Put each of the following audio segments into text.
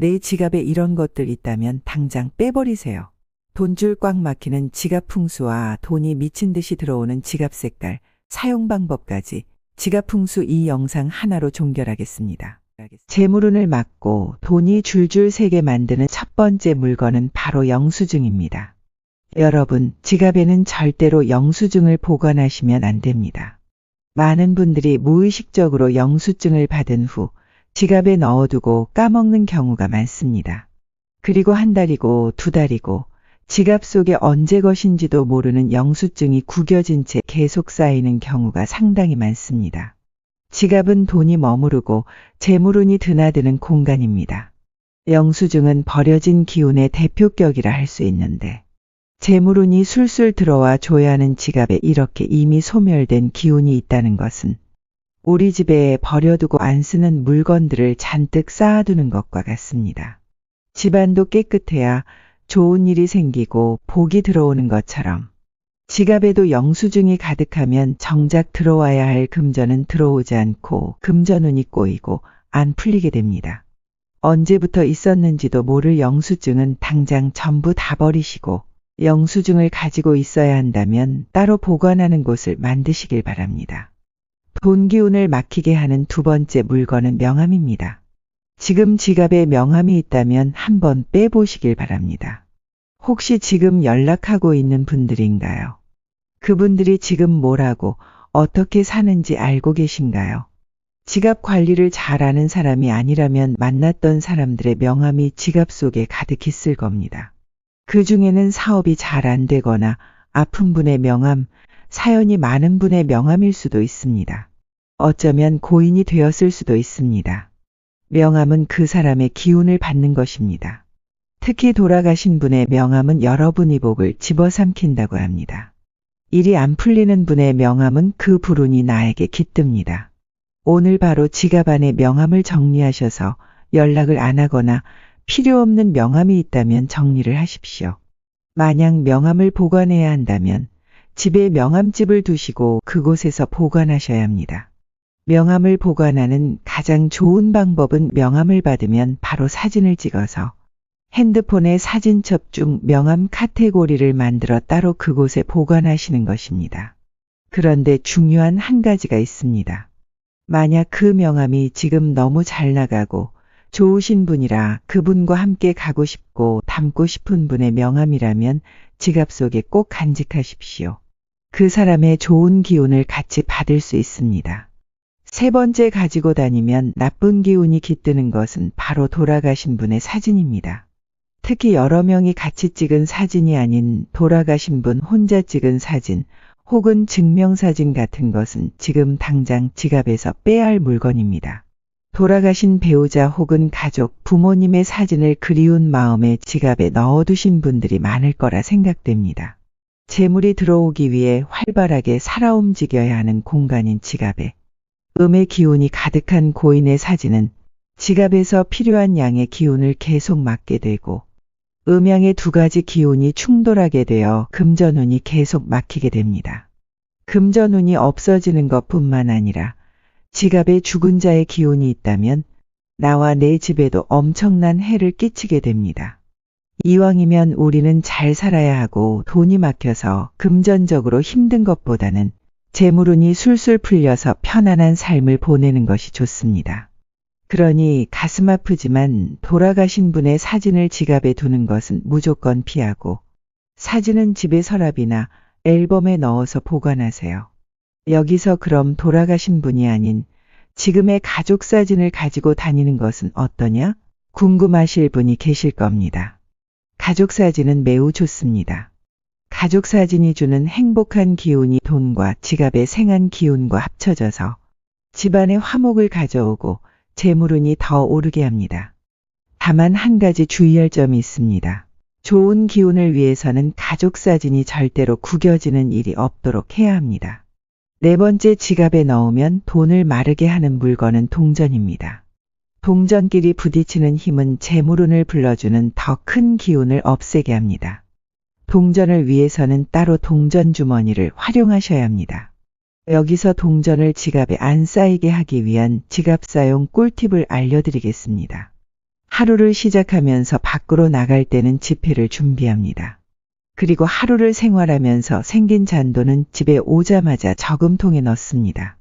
내 지갑에 이런 것들 있다면 당장 빼버리세요. 돈줄 꽉 막히는 지갑 풍수와 돈이 미친 듯이 들어오는 지갑 색깔, 사용 방법까지 지갑 풍수 이 영상 하나로 종결하겠습니다. 재물운을 막고 돈이 줄줄 새게 만드는 첫 번째 물건은 바로 영수증입니다. 여러분, 지갑에는 절대로 영수증을 보관하시면 안 됩니다. 많은 분들이 무의식적으로 영수증을 받은 후 지갑에 넣어두고 까먹는 경우가 많습니다. 그리고 한 달이고 두 달이고 지갑 속에 언제 것인지도 모르는 영수증이 구겨진 채 계속 쌓이는 경우가 상당히 많습니다. 지갑은 돈이 머무르고 재물운이 드나드는 공간입니다. 영수증은 버려진 기운의 대표격이라 할 수 있는데 재물운이 술술 들어와 줘야 하는 지갑에 이렇게 이미 소멸된 기운이 있다는 것은 우리 집에 버려두고 안 쓰는 물건들을 잔뜩 쌓아두는 것과 같습니다. 집안도 깨끗해야 좋은 일이 생기고 복이 들어오는 것처럼 지갑에도 영수증이 가득하면 정작 들어와야 할 금전은 들어오지 않고 금전운이 꼬이고 안 풀리게 됩니다. 언제부터 있었는지도 모를 영수증은 당장 전부 다 버리시고 영수증을 가지고 있어야 한다면 따로 보관하는 곳을 만드시길 바랍니다. 돈 기운을 막히게 하는 두 번째 물건은 명함입니다. 지금 지갑에 명함이 있다면 한번 빼보시길 바랍니다. 혹시 지금 연락하고 있는 분들인가요? 그분들이 지금 뭘 하고 어떻게 사는지 알고 계신가요? 지갑 관리를 잘하는 사람이 아니라면 만났던 사람들의 명함이 지갑 속에 가득 있을 겁니다. 그 중에는 사업이 잘 안 되거나 아픈 분의 명함, 사연이 많은 분의 명함일 수도 있습니다. 어쩌면 고인이 되었을 수도 있습니다. 명함은 그 사람의 기운을 받는 것입니다. 특히 돌아가신 분의 명함은 여러분의 복을 집어삼킨다고 합니다. 일이 안 풀리는 분의 명함은 그 불운이 나에게 깃듭니다. 오늘 바로 지갑 안에 명함을 정리하셔서 연락을 안 하거나 필요 없는 명함이 있다면 정리를 하십시오. 만약 명함을 보관해야 한다면 집에 명함집을 두시고 그곳에서 보관하셔야 합니다. 명함을 보관하는 가장 좋은 방법은 명함을 받으면 바로 사진을 찍어서 핸드폰의 사진첩 중 명함 카테고리를 만들어 따로 그곳에 보관하시는 것입니다. 그런데 중요한 한 가지가 있습니다. 만약 그 명함이 지금 너무 잘 나가고 좋으신 분이라 그분과 함께 가고 싶고 닮고 싶은 분의 명함이라면 지갑 속에 꼭 간직하십시오. 그 사람의 좋은 기운을 같이 받을 수 있습니다. 세 번째 가지고 다니면 나쁜 기운이 깃드는 것은 바로 돌아가신 분의 사진입니다. 특히 여러 명이 같이 찍은 사진이 아닌 돌아가신 분 혼자 찍은 사진 혹은 증명사진 같은 것은 지금 당장 지갑에서 빼야 할 물건입니다. 돌아가신 배우자 혹은 가족, 부모님의 사진을 그리운 마음에 지갑에 넣어두신 분들이 많을 거라 생각됩니다. 재물이 들어오기 위해 활발하게 살아 움직여야 하는 공간인 지갑에 음의 기운이 가득한 고인의 사진은 지갑에서 필요한 양의 기운을 계속 막게 되고 음양의 두 가지 기운이 충돌하게 되어 금전운이 계속 막히게 됩니다. 금전운이 없어지는 것뿐만 아니라 지갑에 죽은 자의 기운이 있다면 나와 내 집에도 엄청난 해를 끼치게 됩니다. 이왕이면 우리는 잘 살아야 하고 돈이 막혀서 금전적으로 힘든 것보다는 재물운이 술술 풀려서 편안한 삶을 보내는 것이 좋습니다. 그러니 가슴 아프지만 돌아가신 분의 사진을 지갑에 두는 것은 무조건 피하고 사진은 집의 서랍이나 앨범에 넣어서 보관하세요. 여기서 그럼 돌아가신 분이 아닌 지금의 가족 사진을 가지고 다니는 것은 어떠냐? 궁금하실 분이 계실 겁니다. 가족 사진은 매우 좋습니다. 가족 사진이 주는 행복한 기운이 돈과 지갑의 생한 기운과 합쳐져서 집안에 화목을 가져오고 재물운이 더 오르게 합니다. 다만 한 가지 주의할 점이 있습니다. 좋은 기운을 위해서는 가족 사진이 절대로 구겨지는 일이 없도록 해야 합니다. 네 번째, 지갑에 넣으면 돈을 마르게 하는 물건은 동전입니다. 동전끼리 부딪히는 힘은 재물운을 불러주는 더 큰 기운을 없애게 합니다. 동전을 위해서는 따로 동전 주머니를 활용하셔야 합니다. 여기서 동전을 지갑에 안 쌓이게 하기 위한 지갑 사용 꿀팁을 알려드리겠습니다. 하루를 시작하면서 밖으로 나갈 때는 지폐를 준비합니다. 그리고 하루를 생활하면서 생긴 잔돈은 집에 오자마자 저금통에 넣습니다.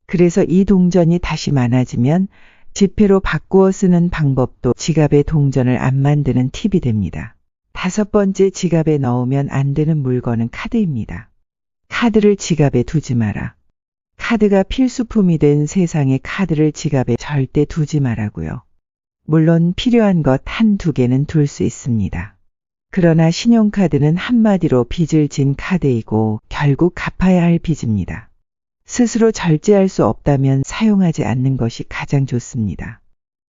그래서 이 동전이 다시 많아지면 지폐로 바꾸어 쓰는 방법도 지갑에 동전을 안 만드는 팁이 됩니다. 5번째, 지갑에 넣으면 안 되는 물건은 카드입니다. 카드를 지갑에 두지 마라. 카드가 필수품이 된 세상에 카드를 지갑에 절대 두지 말라고요. 물론 필요한 것 한두 개는 둘 수 있습니다. 그러나 신용카드는 한마디로 빚을 진 카드이고 결국 갚아야 할 빚입니다. 스스로 절제할 수 없다면 사용하지 않는 것이 가장 좋습니다.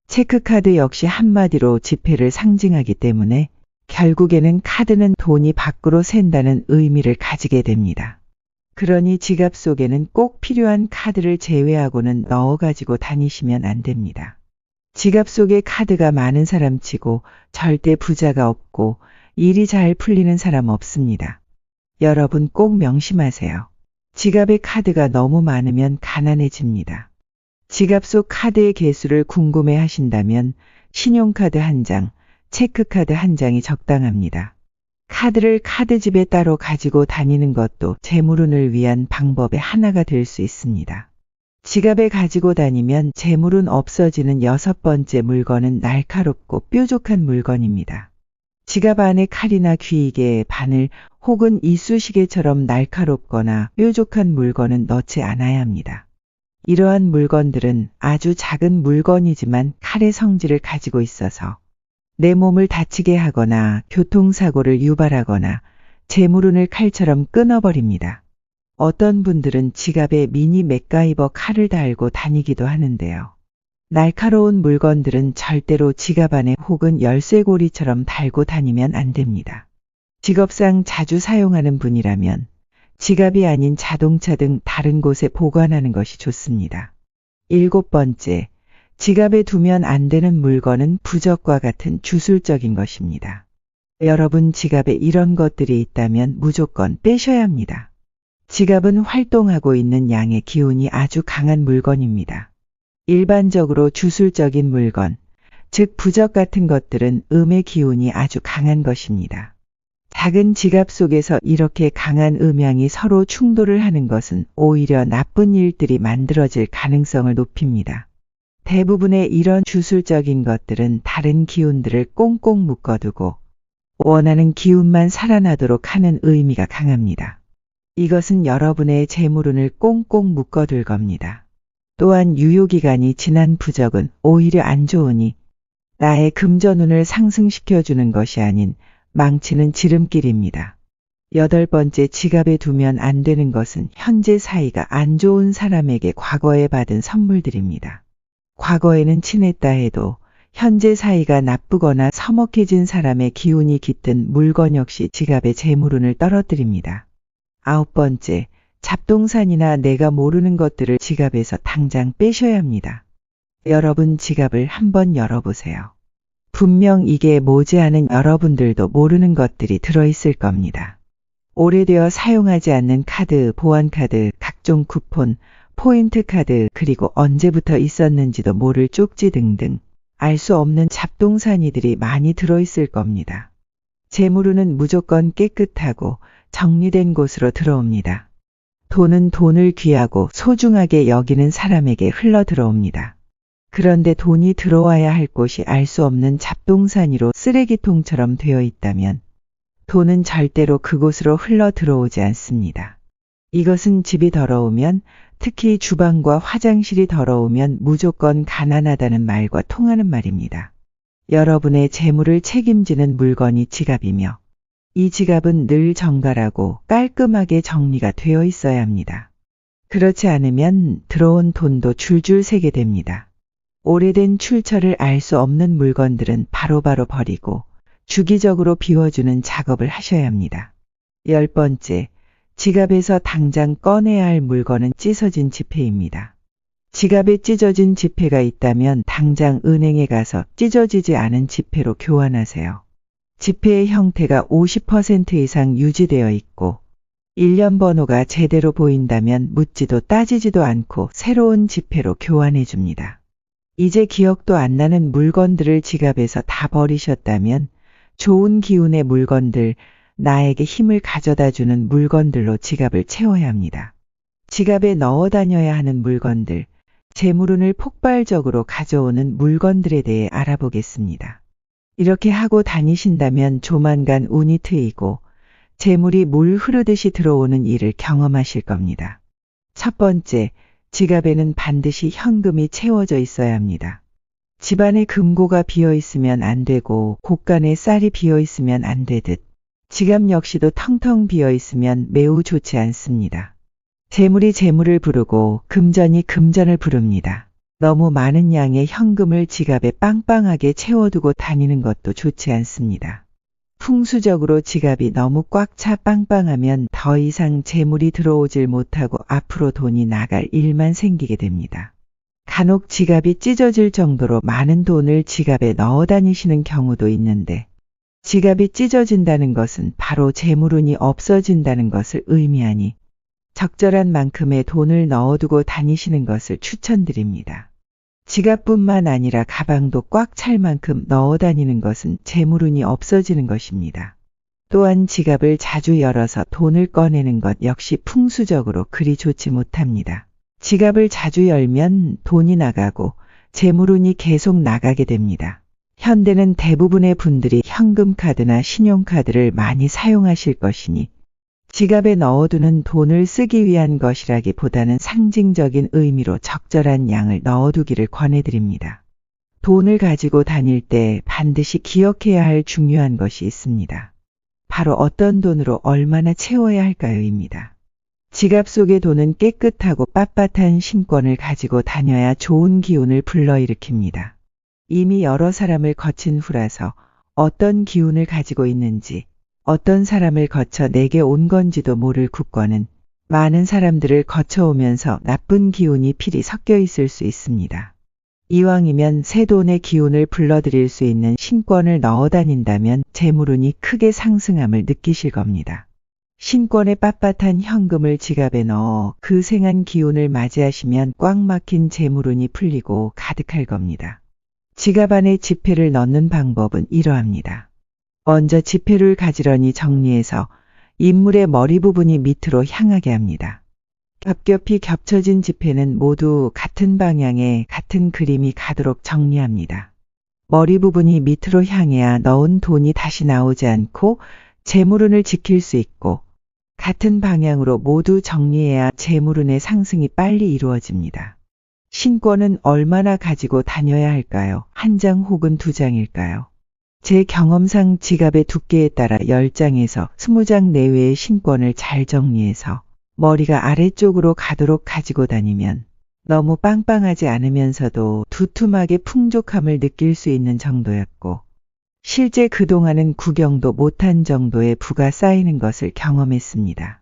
체크카드 역시 한마디로 지폐를 상징하기 때문에 결국에는 카드는 돈이 밖으로 샌다는 의미를 가지게 됩니다. 그러니 지갑 속에는 꼭 필요한 카드를 제외하고는 넣어 가지고 다니시면 안 됩니다. 지갑 속에 카드가 많은 사람치고 절대 부자가 없고 일이 잘 풀리는 사람 없습니다. 여러분 꼭 명심하세요. 지갑에 카드가 너무 많으면 가난해집니다. 지갑 속 카드의 개수를 궁금해 하신다면 신용카드 1장, 체크카드 1장이 적당합니다. 카드를 카드집에 따로 가지고 다니는 것도 재물운을 위한 방법의 하나가 될 수 있습니다. 지갑에 가지고 다니면 재물운 없어지는 6번째 물건은 날카롭고 뾰족한 물건입니다. 지갑 안에 칼이나 귀이개, 바늘 혹은 이쑤시개처럼 날카롭거나 뾰족한 물건은 넣지 않아야 합니다. 이러한 물건들은 아주 작은 물건이지만 칼의 성질을 가지고 있어서 내 몸을 다치게 하거나 교통사고를 유발하거나 재물운을 칼처럼 끊어버립니다. 어떤 분들은 지갑에 미니 맥가이버 칼을 달고 다니기도 하는데요. 날카로운 물건들은 절대로 지갑 안에 혹은 열쇠고리처럼 달고 다니면 안 됩니다. 직업상 자주 사용하는 분이라면 지갑이 아닌 자동차 등 다른 곳에 보관하는 것이 좋습니다. 7번째, 지갑에 두면 안 되는 물건은 부적과 같은 주술적인 것입니다. 여러분 지갑에 이런 것들이 있다면 무조건 빼셔야 합니다. 지갑은 활동하고 있는 양의 기운이 아주 강한 물건입니다. 일반적으로 주술적인 물건, 즉 부적 같은 것들은 음의 기운이 아주 강한 것입니다. 작은 지갑 속에서 이렇게 강한 음양이 서로 충돌을 하는 것은 오히려 나쁜 일들이 만들어질 가능성을 높입니다. 대부분의 이런 주술적인 것들은 다른 기운들을 꽁꽁 묶어두고 원하는 기운만 살아나도록 하는 의미가 강합니다. 이것은 여러분의 재물운을 꽁꽁 묶어둘 겁니다. 또한 유효기간이 지난 부적은 오히려 안 좋으니 나의 금전운을 상승시켜주는 것이 아닌 망치는 지름길입니다. 8번째, 지갑에 두면 안 되는 것은 현재 사이가 안 좋은 사람에게 과거에 받은 선물들입니다. 과거에는 친했다 해도 현재 사이가 나쁘거나 서먹해진 사람의 기운이 깃든 물건 역시 지갑의 재물운을 떨어뜨립니다. 9번째, 잡동산이나 내가 모르는 것들을 지갑에서 당장 빼셔야 합니다. 여러분 지갑을 한번 열어보세요. 분명 이게 뭐지 하는 여러분들도 모르는 것들이 들어있을 겁니다. 오래되어 사용하지 않는 카드, 보안카드, 각종 쿠폰, 포인트카드, 그리고 언제부터 있었는지도 모를 쪽지 등등 알 수 없는 잡동사니들이 많이 들어있을 겁니다. 재물운은 무조건 깨끗하고 정리된 곳으로 들어옵니다. 돈은 돈을 귀하고 소중하게 여기는 사람에게 흘러 들어옵니다. 그런데 돈이 들어와야 할 곳이 알 수 없는 잡동사니로 쓰레기통처럼 되어 있다면 돈은 절대로 그곳으로 흘러 들어오지 않습니다. 이것은 집이 더러우면, 특히 주방과 화장실이 더러우면 무조건 가난하다는 말과 통하는 말입니다. 여러분의 재물을 책임지는 물건이 지갑이며 이 지갑은 늘 정갈하고 깔끔하게 정리가 되어 있어야 합니다. 그렇지 않으면 들어온 돈도 줄줄 새게 됩니다. 오래된 출처를 알 수 없는 물건들은 바로바로 버리고 주기적으로 비워주는 작업을 하셔야 합니다. 10번째, 지갑에서 당장 꺼내야 할 물건은 찢어진 지폐입니다. 지갑에 찢어진 지폐가 있다면 당장 은행에 가서 찢어지지 않은 지폐로 교환하세요. 지폐의 형태가 50% 이상 유지되어 있고 1년 번호가 제대로 보인다면 묻지도 따지지도 않고 새로운 지폐로 교환해 줍니다. 이제 기억도 안 나는 물건들을 지갑에서 다 버리셨다면 좋은 기운의 물건들, 나에게 힘을 가져다 주는 물건들로 지갑을 채워야 합니다. 지갑에 넣어 다녀야 하는 물건들, 재물운을 폭발적으로 가져오는 물건들에 대해 알아보겠습니다. 이렇게 하고 다니신다면 조만간 운이 트이고 재물이 물 흐르듯이 들어오는 일을 경험하실 겁니다. 첫 번째, 지갑에는 반드시 현금이 채워져 있어야 합니다. 집안에 금고가 비어 있으면 안 되고 곳간에 쌀이 비어 있으면 안 되듯 지갑 역시도 텅텅 비어 있으면 매우 좋지 않습니다. 재물이 재물을 부르고 금전이 금전을 부릅니다. 너무 많은 양의 현금을 지갑에 빵빵하게 채워두고 다니는 것도 좋지 않습니다. 풍수적으로 지갑이 너무 꽉 차 빵빵하면 더 이상 재물이 들어오질 못하고 앞으로 돈이 나갈 일만 생기게 됩니다. 간혹 지갑이 찢어질 정도로 많은 돈을 지갑에 넣어 다니시는 경우도 있는데 지갑이 찢어진다는 것은 바로 재물운이 없어진다는 것을 의미하니 적절한 만큼의 돈을 넣어두고 다니시는 것을 추천드립니다. 지갑뿐만 아니라 가방도 꽉 찰 만큼 넣어 다니는 것은 재물운이 없어지는 것입니다. 또한 지갑을 자주 열어서 돈을 꺼내는 것 역시 풍수적으로 그리 좋지 못합니다. 지갑을 자주 열면 돈이 나가고 재물운이 계속 나가게 됩니다. 현대는 대부분의 분들이 현금카드나 신용카드를 많이 사용하실 것이니 지갑에 넣어두는 돈을 쓰기 위한 것이라기보다는 상징적인 의미로 적절한 양을 넣어두기를 권해드립니다. 돈을 가지고 다닐 때 반드시 기억해야 할 중요한 것이 있습니다. 바로 어떤 돈으로 얼마나 채워야 할까요?입니다. 지갑 속의 돈은 깨끗하고 빳빳한 신권을 가지고 다녀야 좋은 기운을 불러일으킵니다. 이미 여러 사람을 거친 후라서 어떤 기운을 가지고 있는지 어떤 사람을 거쳐 내게 온 건지도 모를 국권은 많은 사람들을 거쳐오면서 나쁜 기운이 필히 섞여 있을 수 있습니다. 이왕이면 새 돈의 기운을 불러들일 수 있는 신권을 넣어 다닌다면 재물운이 크게 상승함을 느끼실 겁니다. 신권에 빳빳한 현금을 지갑에 넣어 그 생한 기운을 맞이하시면 꽉 막힌 재물운이 풀리고 가득할 겁니다. 지갑 안에 지폐를 넣는 방법은 이러합니다. 먼저 지폐를 가지런히 정리해서 인물의 머리 부분이 밑으로 향하게 합니다. 겹겹이 겹쳐진 지폐는 모두 같은 방향에 같은 그림이 가도록 정리합니다. 머리 부분이 밑으로 향해야 넣은 돈이 다시 나오지 않고 재물운을 지킬 수 있고 같은 방향으로 모두 정리해야 재물운의 상승이 빨리 이루어집니다. 신권은 얼마나 가지고 다녀야 할까요? 한 장 혹은 두 장일까요? 제 경험상 지갑의 두께에 따라 10장에서 20장 내외의 신권을 잘 정리해서 머리가 아래쪽으로 가도록 가지고 다니면 너무 빵빵하지 않으면서도 두툼하게 풍족함을 느낄 수 있는 정도였고 실제 그동안은 구경도 못한 정도의 부가 쌓이는 것을 경험했습니다.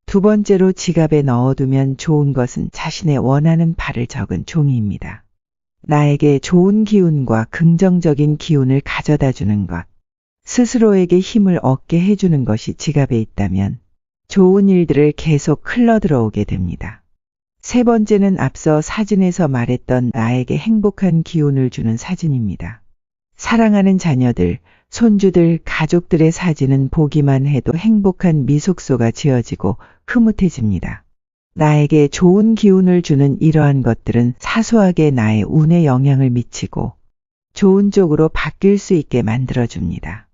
두 번째로 지갑에 넣어두면 좋은 것은 자신의 원하는 바를 적은 종이입니다. 나에게 좋은 기운과 긍정적인 기운을 가져다 주는 것, 스스로에게 힘을 얻게 해주는 것이 지갑에 있다면 좋은 일들을 계속 흘러들어오게 됩니다. 세 번째는 앞서 사진에서 말했던 나에게 행복한 기운을 주는 사진입니다. 사랑하는 자녀들, 손주들, 가족들의 사진은 보기만 해도 행복한 미속소가 지어지고 흐뭇해집니다. 나에게 좋은 기운을 주는 이러한 것들은 사소하게 나의 운에 영향을 미치고 좋은 쪽으로 바뀔 수 있게 만들어줍니다.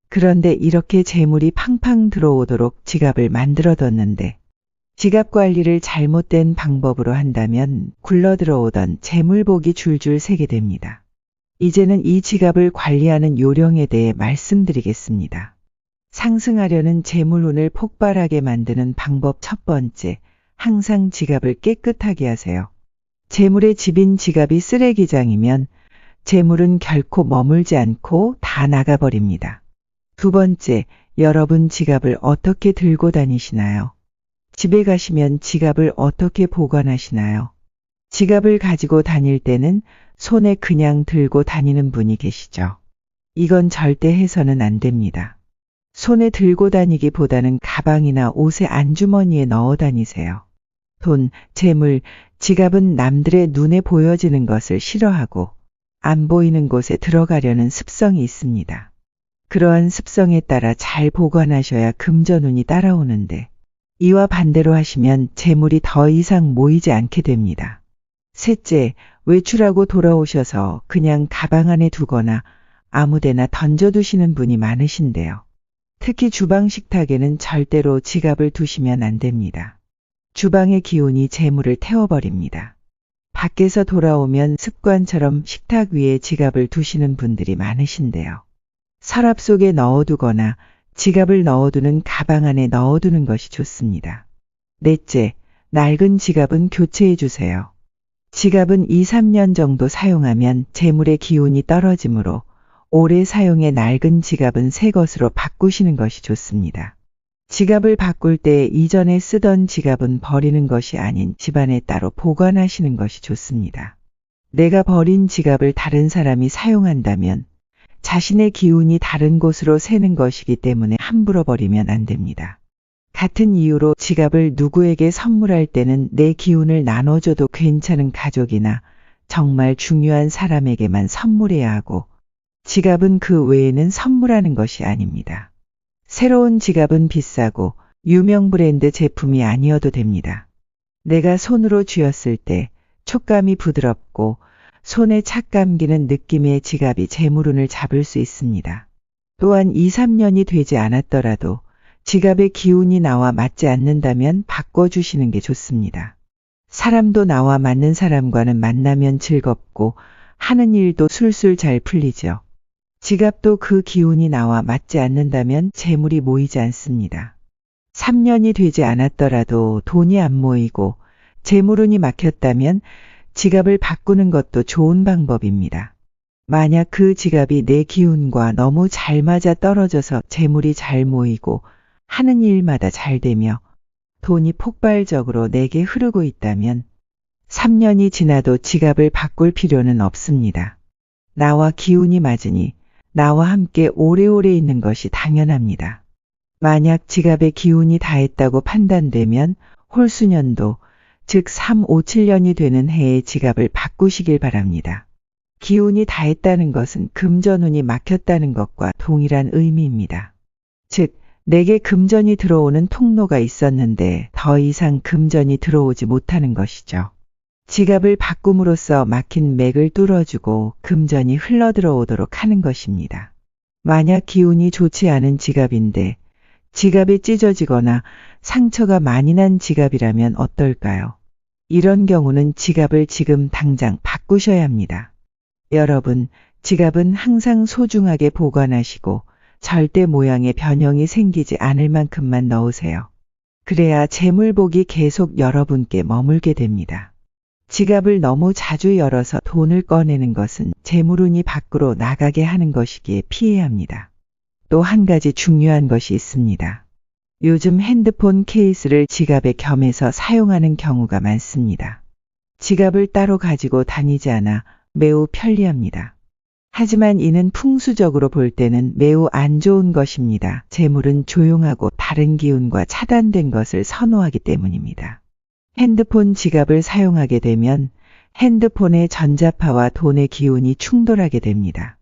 그런데 이렇게 재물이 팡팡 들어오도록 지갑을 만들어뒀는데 지갑 관리를 잘못된 방법으로 한다면 굴러들어오던 재물복이 줄줄 새게 됩니다. 이제는 이 지갑을 관리하는 요령에 대해 말씀드리겠습니다. 상승하려는 재물운을 폭발하게 만드는 방법 첫 번째, 항상 지갑을 깨끗하게 하세요. 재물의 집인 지갑이 쓰레기장이면 재물은 결코 머물지 않고 다 나가버립니다. 두 번째, 여러분 지갑을 어떻게 들고 다니시나요? 집에 가시면 지갑을 어떻게 보관하시나요? 지갑을 가지고 다닐 때는 손에 그냥 들고 다니는 분이 계시죠. 이건 절대 해서는 안 됩니다. 손에 들고 다니기보다는 가방이나 옷의 안주머니에 넣어 다니세요. 돈, 재물, 지갑은 남들의 눈에 보여지는 것을 싫어하고 안 보이는 곳에 들어가려는 습성이 있습니다. 그러한 습성에 따라 잘 보관하셔야 금전운이 따라오는데 이와 반대로 하시면 재물이 더 이상 모이지 않게 됩니다. 셋째, 외출하고 돌아오셔서 그냥 가방 안에 두거나 아무데나 던져두시는 분이 많으신데요. 특히 주방 식탁에는 절대로 지갑을 두시면 안 됩니다. 주방의 기운이 재물을 태워버립니다. 밖에서 돌아오면 습관처럼 식탁 위에 지갑을 두시는 분들이 많으신데요. 서랍 속에 넣어두거나 지갑을 넣어두는 가방 안에 넣어두는 것이 좋습니다. 넷째, 낡은 지갑은 교체해 주세요. 지갑은 2, 3년 정도 사용하면 재물의 기운이 떨어지므로 오래 사용해 낡은 지갑은 새 것으로 바꾸시는 것이 좋습니다. 지갑을 바꿀 때 이전에 쓰던 지갑은 버리는 것이 아닌 집안에 따로 보관하시는 것이 좋습니다. 내가 버린 지갑을 다른 사람이 사용한다면 자신의 기운이 다른 곳으로 새는 것이기 때문에 함부로 버리면 안 됩니다. 같은 이유로 지갑을 누구에게 선물할 때는 내 기운을 나눠줘도 괜찮은 가족이나 정말 중요한 사람에게만 선물해야 하고 지갑은 그 외에는 선물하는 것이 아닙니다. 새로운 지갑은 비싸고 유명 브랜드 제품이 아니어도 됩니다. 내가 손으로 쥐었을 때 촉감이 부드럽고 손에 착 감기는 느낌의 지갑이 재물운을 잡을 수 있습니다. 또한 2, 3년이 되지 않았더라도 지갑의 기운이 나와 맞지 않는다면 바꿔주시는 게 좋습니다. 사람도 나와 맞는 사람과는 만나면 즐겁고 하는 일도 술술 잘 풀리죠. 지갑도 그 기운이 나와 맞지 않는다면 재물이 모이지 않습니다. 3년이 되지 않았더라도 돈이 안 모이고 재물운이 막혔다면 지갑을 바꾸는 것도 좋은 방법입니다. 만약 그 지갑이 내 기운과 너무 잘 맞아 떨어져서 재물이 잘 모이고 하는 일마다 잘 되며 돈이 폭발적으로 내게 흐르고 있다면 3년이 지나도 지갑을 바꿀 필요는 없습니다. 나와 기운이 맞으니 나와 함께 오래오래 있는 것이 당연합니다. 만약 지갑의 기운이 다했다고 판단되면 홀수년도, 즉 3, 5, 7년이 되는 해에 지갑을 바꾸시길 바랍니다. 기운이 다했다는 것은 금전운이 막혔다는 것과 동일한 의미입니다. 즉, 내게 금전이 들어오는 통로가 있었는데 더 이상 금전이 들어오지 못하는 것이죠. 지갑을 바꿈으로써 막힌 맥을 뚫어주고 금전이 흘러들어오도록 하는 것입니다. 만약 기운이 좋지 않은 지갑인데 지갑이 찢어지거나 상처가 많이 난 지갑이라면 어떨까요? 이런 경우는 지갑을 지금 당장 바꾸셔야 합니다. 여러분, 지갑은 항상 소중하게 보관하시고 절대 모양의 변형이 생기지 않을 만큼만 넣으세요. 그래야 재물복이 계속 여러분께 머물게 됩니다. 지갑을 너무 자주 열어서 돈을 꺼내는 것은 재물운이 밖으로 나가게 하는 것이기에 피해야 합니다. 또 한 가지 중요한 것이 있습니다. 요즘 핸드폰 케이스를 지갑에 겸해서 사용하는 경우가 많습니다. 지갑을 따로 가지고 다니지 않아 매우 편리합니다. 하지만 이는 풍수적으로 볼 때는 매우 안 좋은 것입니다. 재물은 조용하고 다른 기운과 차단된 것을 선호하기 때문입니다. 핸드폰 지갑을 사용하게 되면 핸드폰의 전자파와 돈의 기운이 충돌하게 됩니다.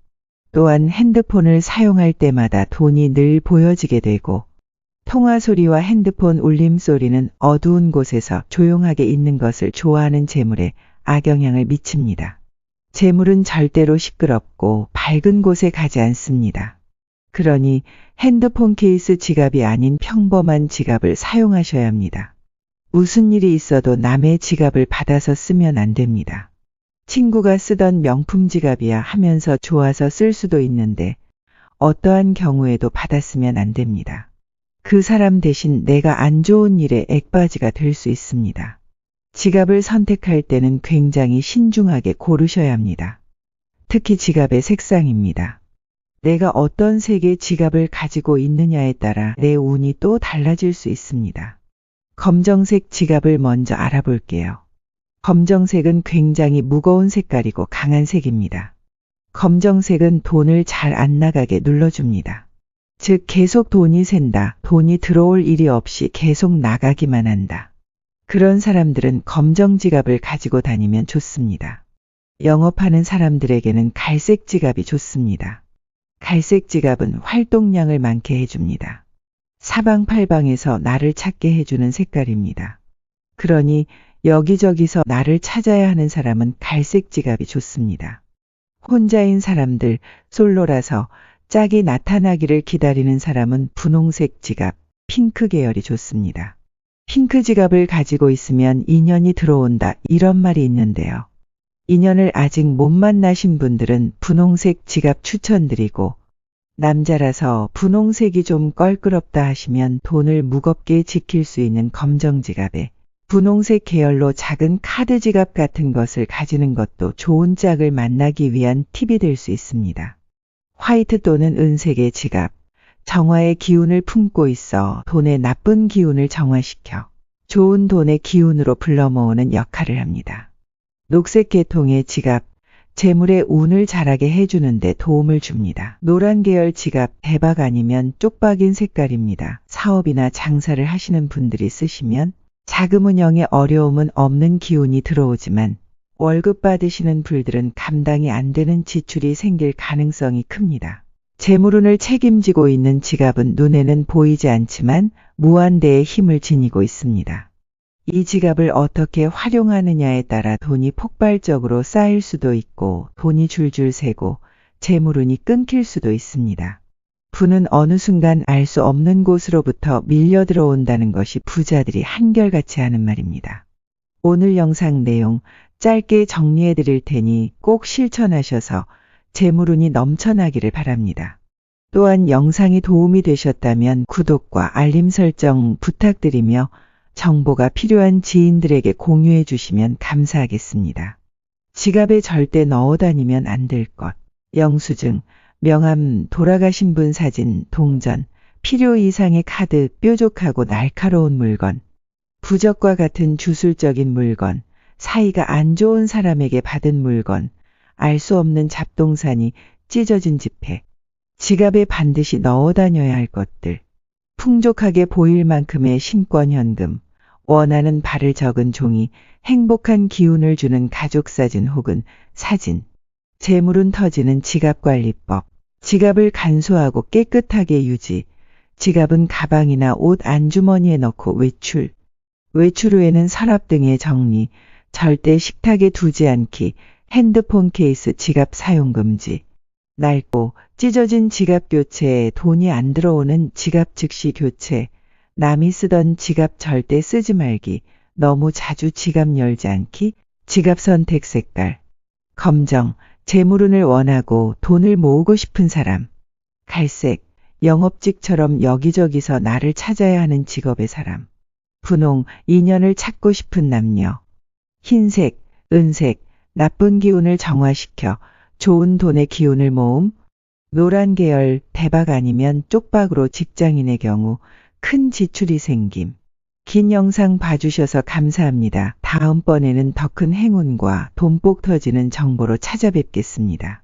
또한 핸드폰을 사용할 때마다 돈이 늘 보여지게 되고 통화 소리와 핸드폰 울림 소리는 어두운 곳에서 조용하게 있는 것을 좋아하는 재물에 악영향을 미칩니다. 재물은 절대로 시끄럽고 밝은 곳에 가지 않습니다. 그러니 핸드폰 케이스 지갑이 아닌 평범한 지갑을 사용하셔야 합니다. 무슨 일이 있어도 남의 지갑을 받아서 쓰면 안 됩니다. 친구가 쓰던 명품 지갑이야 하면서 좋아서 쓸 수도 있는데 어떠한 경우에도 받았으면 안 됩니다. 그 사람 대신 내가 안 좋은 일에 액바지가 될 수 있습니다. 지갑을 선택할 때는 굉장히 신중하게 고르셔야 합니다. 특히 지갑의 색상입니다. 내가 어떤 색의 지갑을 가지고 있느냐에 따라 내 운이 또 달라질 수 있습니다. 검정색 지갑을 먼저 알아볼게요. 검정색은 굉장히 무거운 색깔이고 강한 색입니다. 검정색은 돈을 잘 안 나가게 눌러줍니다. 즉 계속 돈이 샌다, 돈이 들어올 일이 없이 계속 나가기만 한다. 그런 사람들은 검정 지갑을 가지고 다니면 좋습니다. 영업하는 사람들에게는 갈색 지갑이 좋습니다. 갈색 지갑은 활동량을 많게 해줍니다. 사방팔방에서 나를 찾게 해주는 색깔입니다. 그러니 여기저기서 나를 찾아야 하는 사람은 갈색 지갑이 좋습니다. 혼자인 사람들, 솔로라서 짝이 나타나기를 기다리는 사람은 분홍색 지갑, 핑크 계열이 좋습니다. 핑크 지갑을 가지고 있으면 인연이 들어온다 이런 말이 있는데요. 인연을 아직 못 만나신 분들은 분홍색 지갑 추천드리고, 남자라서 분홍색이 좀 껄끄럽다 하시면 돈을 무겁게 지킬 수 있는 검정 지갑에 분홍색 계열로 작은 카드 지갑 같은 것을 가지는 것도 좋은 짝을 만나기 위한 팁이 될 수 있습니다. 화이트 또는 은색의 지갑, 정화의 기운을 품고 있어 돈의 나쁜 기운을 정화시켜 좋은 돈의 기운으로 불러 모으는 역할을 합니다. 녹색 계통의 지갑, 재물의 운을 자라게 해주는데 도움을 줍니다. 노란 계열 지갑, 대박 아니면 쪽박인 색깔입니다. 사업이나 장사를 하시는 분들이 쓰시면 자금 운영에 어려움은 없는 기운이 들어오지만 월급 받으시는 분들은 감당이 안 되는 지출이 생길 가능성이 큽니다. 재물운을 책임지고 있는 지갑은 눈에는 보이지 않지만 무한대의 힘을 지니고 있습니다. 이 지갑을 어떻게 활용하느냐에 따라 돈이 폭발적으로 쌓일 수도 있고 돈이 줄줄 새고 재물운이 끊길 수도 있습니다. 부는 어느 순간 알 수 없는 곳으로부터 밀려 들어온다는 것이 부자들이 한결같이 하는 말입니다. 오늘 영상 내용 짧게 정리해 드릴 테니 꼭 실천하셔서 재물운이 넘쳐나기를 바랍니다. 또한 영상이 도움이 되셨다면 구독과 알림 설정 부탁드리며 정보가 필요한 지인들에게 공유해 주시면 감사하겠습니다. 지갑에 절대 넣어 다니면 안 될 것. 영수증, 명함, 돌아가신 분 사진, 동전, 필요 이상의 카드, 뾰족하고 날카로운 물건, 부적과 같은 주술적인 물건, 사이가 안 좋은 사람에게 받은 물건, 알 수 없는 잡동사니, 찢어진 지폐, 지갑에 반드시 넣어 다녀야 할 것들, 풍족하게 보일 만큼의 신권 현금, 원하는 바를 적은 종이, 행복한 기운을 주는 가족사진 혹은 사진, 재물운 터지는 지갑관리법, 지갑을 간소하고 깨끗하게 유지, 지갑은 가방이나 옷 안주머니에 넣고 외출 후에는 서랍 등에 정리, 절대 식탁에 두지 않기, 핸드폰 케이스 지갑 사용 금지, 낡고 찢어진 지갑 교체, 돈이 안 들어오는 지갑 즉시 교체, 남이 쓰던 지갑 절대 쓰지 말기, 너무 자주 지갑 열지 않기, 지갑 선택 색깔, 검정, 재물운을 원하고 돈을 모으고 싶은 사람, 갈색, 영업직처럼 여기저기서 나를 찾아야 하는 직업의 사람, 분홍, 인연을 찾고 싶은 남녀, 흰색, 은색, 나쁜 기운을 정화시켜 좋은 돈의 기운을 모음, 노란 계열, 대박 아니면 쪽박으로 직장인의 경우 큰 지출이 생김. 긴 영상 봐주셔서 감사합니다. 다음번에는 더 큰 행운과 돈복 터지는 정보로 찾아뵙겠습니다.